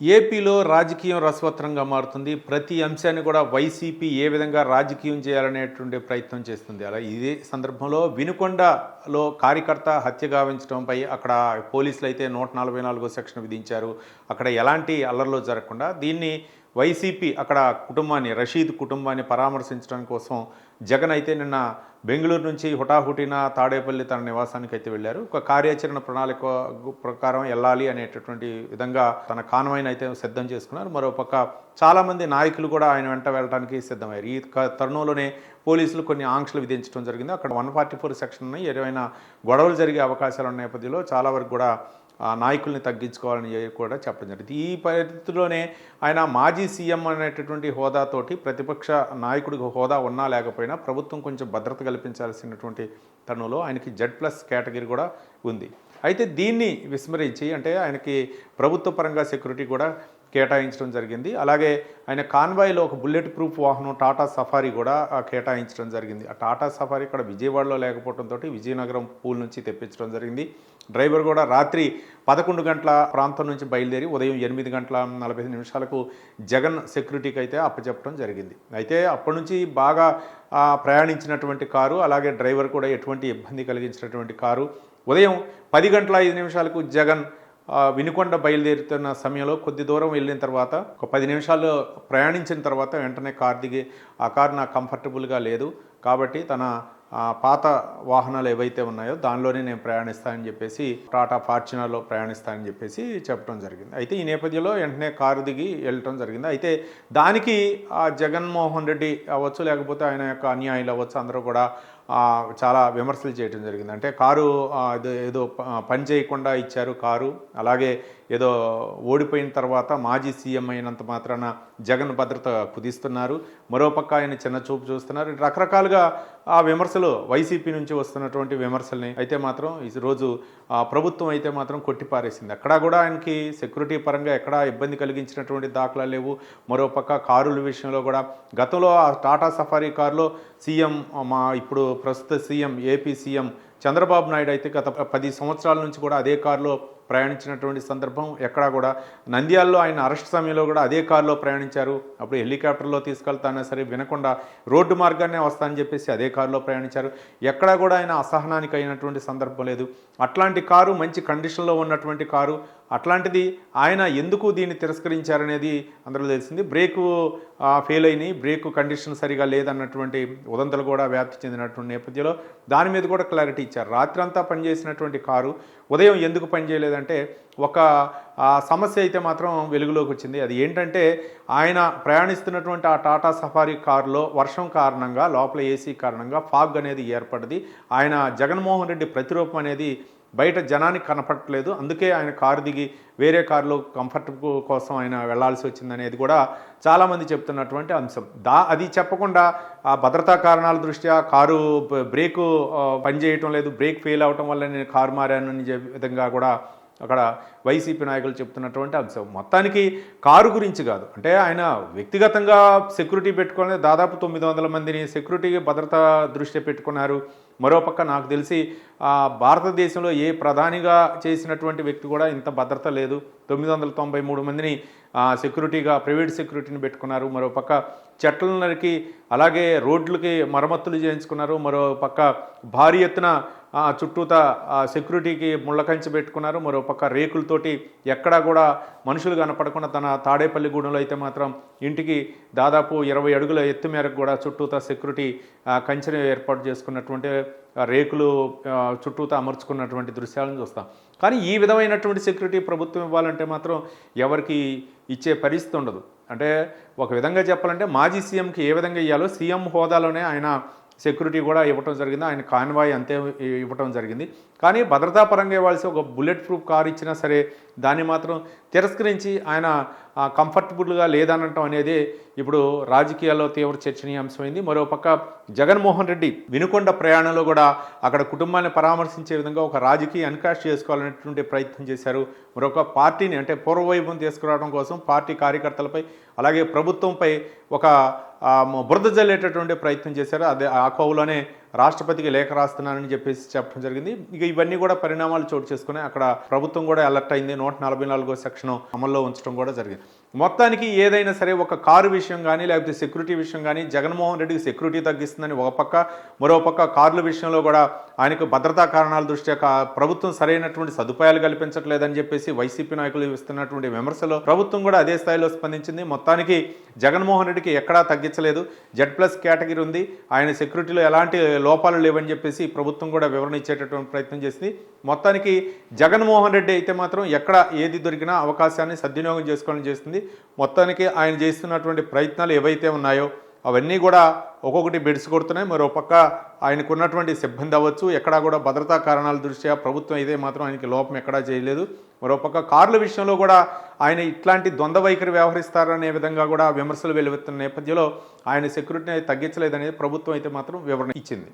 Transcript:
ఏపీలో రాజకీయం రసవత్తరంగా మారుతుంది. ప్రతి అంశాన్ని కూడా వైసీపీ ఏ విధంగా రాజకీయం చేయాలనేటువంటి ప్రయత్నం చేస్తుంది. అలా ఇదే సందర్భంలో వినుకొండలో కార్యకర్త హత్య గావించడంపై అక్కడ పోలీసులు అయితే 144 సెక్షన్ విధించారు. అక్కడ ఎలాంటి అల్లర్లు జరగకుండా దీన్ని వైసీపీ అక్కడ కుటుంబాన్ని రషీద్ కుటుంబాన్ని పరామర్శించడం కోసం జగన్ అయితే నిన్న బెంగళూరు నుంచి హుటాహుటిన తాడేపల్లి తన నివాసానికి అయితే వెళ్ళారు. ఒక కార్యాచరణ ప్రణాళిక ప్రకారం వెళ్ళాలి అనేటటువంటి విధంగా తన కాన్వాయ్ని అయితే సిద్ధం చేసుకున్నారు. మరోపక్క చాలామంది నాయకులు కూడా ఆయన వెంట వెళ్ళడానికి సిద్ధమయ్యారు. ఈ తరుణంలోనే పోలీసులు కొన్ని ఆంక్షలు విధించడం జరిగింది. అక్కడ 144 సెక్షన్ ఏదైనా గొడవలు జరిగే అవకాశాలు ఉన్న నేపథ్యంలో చాలా వరకు కూడా నాయకుల్ని తగ్గించుకోవాలని కూడా చెప్పడం జరిగింది. ఈ పరిస్థితిలోనే ఆయన మాజీ సీఎం అనేటటువంటి హోదాతోటి ప్రతిపక్ష నాయకుడికి హోదా ఉన్నా లేకపోయినా ప్రభుత్వం కొంచెం భద్రత కల్పించాల్సినటువంటి తరుణంలో ఆయనకి Z+ కేటగిరీ కూడా ఉంది. అయితే దీన్ని విస్మరించి అంటే ఆయనకి ప్రభుత్వ పరంగా సెక్యూరిటీ కూడా కేటాయించడం జరిగింది. అలాగే ఆయన కాన్వాయ్లో ఒక బుల్లెట్ ప్రూఫ్ వాహనం టాటా సఫారీ కూడా కేటాయించడం జరిగింది. ఆ టాటా సఫారీ ఇక్కడ విజయవాడలో లేకపోవడంతో విజయనగరం పూల్ నుంచి తెప్పించడం జరిగింది. డ్రైవర్ కూడా రాత్రి 11 గంటల ప్రాంతం నుంచి బయలుదేరి ఉదయం 8 గంటల 45 నిమిషాలకు జగన్ సెక్యూరిటీకి అయితే అప్పచెప్పడం జరిగింది. అయితే అప్పటి నుంచి బాగా ప్రయాణించినటువంటి కారు, అలాగే డ్రైవర్ కూడా ఎటువంటి ఇబ్బంది కలిగించినటువంటి కారు ఉదయం 10 గంటల 5 నిమిషాలకు జగన్ వినుకొండ బయలుదేరుతున్న సమయంలో కొద్ది దూరం వెళ్ళిన తర్వాత ఒక 10 నిమిషాలు ప్రయాణించిన తర్వాత వెంటనే కారు దిగి ఆ కారు నాకు కంఫర్టబుల్గా లేదు కాబట్టి తన పాత వాహనాలు ఏవైతే ఉన్నాయో దానిలోనే నేను ప్రయాణిస్తానని చెప్పేసి టాటా ఫార్చునర్లో ప్రయాణిస్తానని చెప్పేసి చెప్పడం జరిగింది. అయితే ఈ నేపథ్యంలో వెంటనే కారు దిగి వెళ్ళటం జరిగింది. అయితే దానికి జగన్మోహన్ రెడ్డి అవ్వచ్చు లేకపోతే ఆయన యొక్క అనుయాయులు అవ్వచ్చు అందరూ కూడా చాలా విమర్శలు చేయడం జరిగింది. అంటే కారు ఏదో పని చేయకుండా ఇచ్చారు కారు, అలాగే ఏదో ఓడిపోయిన తర్వాత మాజీ సీఎం అయినంత మాత్రాన జగన్ భద్రత కుదిస్తున్నారు, మరోపక్క ఆయన చిన్న చూపు చూస్తున్నారు. రకరకాలుగా ఆ విమర్శలు వైసీపీ నుంచి వస్తున్నటువంటి విమర్శల్ని అయితే మాత్రం ఈరోజు ప్రభుత్వం అయితే మాత్రం కొట్టిపారేసింది. అక్కడ కూడా ఆయనకి సెక్యూరిటీ పరంగా ఎక్కడా ఇబ్బంది కలిగించినటువంటి దాఖలాలు లేవు. మరోపక్క కారుల విషయంలో కూడా గతంలో ఆ టాటా సఫారీ కారులో సీఎం ఇప్పుడు ప్రస్తుత CM AP CM Chandrababu Naidu అయితే గత 10 సంవత్సరాల నుంచి కూడా అదే కారులో ప్రయాణించినటువంటి సందర్భం ఎక్కడా కూడా నంద్యాలలో ఆయన అరెస్ట్ సమయంలో కూడా అదే కారులో ప్రయాణించారు. అప్పుడు హెలికాప్టర్లో తీసుకెళ్తానా సరే వినకుండా రోడ్డు మార్గాన్నే వస్తానని చెప్పేసి అదే కారులో ప్రయాణించారు. ఎక్కడా కూడా ఆయన అసహనానికి అయినటువంటి సందర్భం లేదు. అట్లాంటి కారు మంచి కండిషన్లో ఉన్నటువంటి కారు, అట్లాంటిది ఆయన ఎందుకు దీన్ని తిరస్కరించారనేది అందరూ తెలిసింది. బ్రేకు ఫెయిల్ అయినాయి, బ్రేకు కండిషన్ సరిగా లేదన్నటువంటి ఉదంతలు కూడా వ్యాప్తి చెందినటువంటి నేపథ్యంలో దాని మీద కూడా క్లారిటీ ఇచ్చారు. రాత్రంతా పనిచేసినటువంటి కారు ఉదయం ఎందుకు పనిచేయలేదంటే ఒక సమస్య అయితే మాత్రం వెలుగులోకి వచ్చింది. అది ఏంటంటే ఆయన ప్రయాణిస్తున్నటువంటి ఆ టాటా సఫారీ కారులో వర్షం కారణంగా లోపల ఏసీ కారణంగా ఫాగ్ అనేది ఏర్పడింది. ఆయన జగన్మోహన్ రెడ్డి ప్రతిరూపం అనేది బయట జనానికి కనపడట్లేదు, అందుకే ఆయన కారు దిగి వేరే కారులో కంఫర్ట్ కోసం ఆయన వెళ్లాల్సి వచ్చిందనేది కూడా చాలామంది చెప్తున్నటువంటి అంశం. అది చెప్పకుండా ఆ భద్రతా కారణాల దృష్ట్యా కారు బ్రేకు పనిచేయటం లేదు, బ్రేక్ ఫెయిల్ అవటం వల్ల నేను కారు మారానని విధంగా కూడా అక్కడ వైసీపీ నాయకులు చెప్తున్నటువంటి అంశం. మొత్తానికి కారు గురించి కాదు, అంటే ఆయన వ్యక్తిగతంగా సెక్యూరిటీ పెట్టుకుని దాదాపు 900 మందిని సెక్యూరిటీ భద్రత దృష్ట్యా పెట్టుకున్నారు. మరోపక్క నాకు తెలిసి భారతదేశంలో ఏ ప్రధానిగా చేసినటువంటి వ్యక్తి కూడా ఇంత భద్రత లేదు. 993 మందిని సెక్యూరిటీగా ప్రైవేట్ సెక్యూరిటీని పెట్టుకున్నారు. మరోపక్క చెట్లను నరికి అలాగే రోడ్లకి మరమ్మతులు చేయించుకున్నారు. మరోపక్క భారీ ఎత్తున చుట్టూతా సెక్యూరిటీకి ముళ్ళ కంచె పెట్టుకున్నారు. మరోపక్క రేకులతోటి ఎక్కడా కూడా మనుషులు కనపడకుండా తన తాడేపల్లిగూడెంలో అయితే మాత్రం ఇంటికి దాదాపు 20 అడుగుల ఎత్తు మేరకు కూడా చుట్టూతా సెక్యూరిటీ కంచెను ఏర్పాటు చేసుకున్నటువంటి రేకులు చుట్టూతా అమర్చుకున్నటువంటి దృశ్యాలను చూస్తాం. కానీ ఈ విధమైనటువంటి సెక్యూరిటీ ప్రభుత్వం ఇవ్వాలంటే మాత్రం ఎవరికి ఇచ్చే పరిస్థితి ఉండదు. అంటే ఒక విధంగా చెప్పాలంటే మాజీ సీఎంకి ఏ విధంగా ఇవ్వాలో సీఎం హోదాలోనే ఆయన సెక్యూరిటీ కూడా ఇవ్వటం జరిగింది, ఆయన కాన్వాయ్ అంతే ఇవ్వటం జరిగింది. కానీ భద్రతాపరంగా ఇవ్వాల్సి ఒక బుల్లెట్ ప్రూఫ్ కారు ఇచ్చినా సరే దాన్ని మాత్రం తిరస్కరించి ఆయన కంఫర్టబుల్గా లేదనటం అనేది ఇప్పుడు రాజకీయాల్లో తీవ్ర చర్చనీయాంశమైంది. మరోపక్క జగన్మోహన్ రెడ్డి వినుకొండ ప్రయాణంలో కూడా అక్కడ కుటుంబాన్ని పరామర్శించే విధంగా ఒక రాజకీయ ఎన్కాష్ చేసుకోవాలనేటువంటి ప్రయత్నం చేశారు. మరొక పార్టీని అంటే పూర్వవైభవం తీసుకురావడం కోసం పార్టీ కార్యకర్తలపై అలాగే ప్రభుత్వంపై ఒక బురద జల్లేటటువంటి ప్రయత్నం చేశారు. అదే ఆ కోవలోనే రాష్ట్రపతికి లేఖ రాస్తున్నానని చెప్పేసి చెప్పడం జరిగింది. ఇక ఇవన్నీ కూడా పరిణామాలు చోటు చేసుకుని అక్కడ ప్రభుత్వం కూడా అలర్ట్ అయింది. 144వ సెక్షన్ అమల్లో ఉంచడం కూడా జరిగింది. మొత్తానికి ఏదైనా సరే ఒక కారు విషయం కానీ లేకపోతే సెక్యూరిటీ విషయం కానీ జగన్మోహన్ రెడ్డికి సెక్యూరిటీ తగ్గిస్తుందని ఒక పక్క, మరో పక్క కార్ల విషయంలో కూడా ఆయనకు భద్రతా కారణాల దృష్ట్యా ప్రభుత్వం సరైనటువంటి సదుపాయాలు కల్పించట్లేదని చెప్పేసి వైసీపీ నాయకులు ఇస్తున్నటువంటి విమర్శలో ప్రభుత్వం కూడా అదే స్థాయిలో స్పందించింది. మొత్తానికి జగన్మోహన్ రెడ్డికి ఎక్కడా తగ్గించలేదు. Z+ కేటగిరీ ఉంది, ఆయన సెక్యూరిటీలో ఎలాంటి లోపాలు లేవని చెప్పేసి ప్రభుత్వం కూడా వివరణ ఇచ్చేటటువంటి ప్రయత్నం చేసింది. మొత్తానికి జగన్మోహన్ రెడ్డి అయితే మాత్రం ఎక్కడ ఏది దొరికినా అవకాశాన్ని సద్వినియోగం చేసుకోవాలని చేస్తుంది. మొత్తానికి ఆయన చేస్తున్నటువంటి ప్రయత్నాలు ఏవైతే ఉన్నాయో అవన్నీ కూడా ఒక్కొక్కటి బెడిసి కొడుతున్నాయి. మరో పక్క ఆయనకున్నటువంటి సిబ్బంది అవ్వచ్చు, ఎక్కడా కూడా భద్రతా కారణాల దృష్ట్యా ప్రభుత్వం అయితే మాత్రం ఆయనకి లోపం ఎక్కడా చేయలేదు. మరోపక్క కార్ల విషయంలో కూడా ఆయన ఇట్లాంటి ద్వంద్వ వైఖరి వ్యవహరిస్తారనే విధంగా కూడా విమర్శలు వెలువెత్తున్న నేపథ్యంలో ఆయన సెక్యూరిటీని తగ్గించలేదనేది ప్రభుత్వం అయితే మాత్రం వివరణ ఇచ్చింది.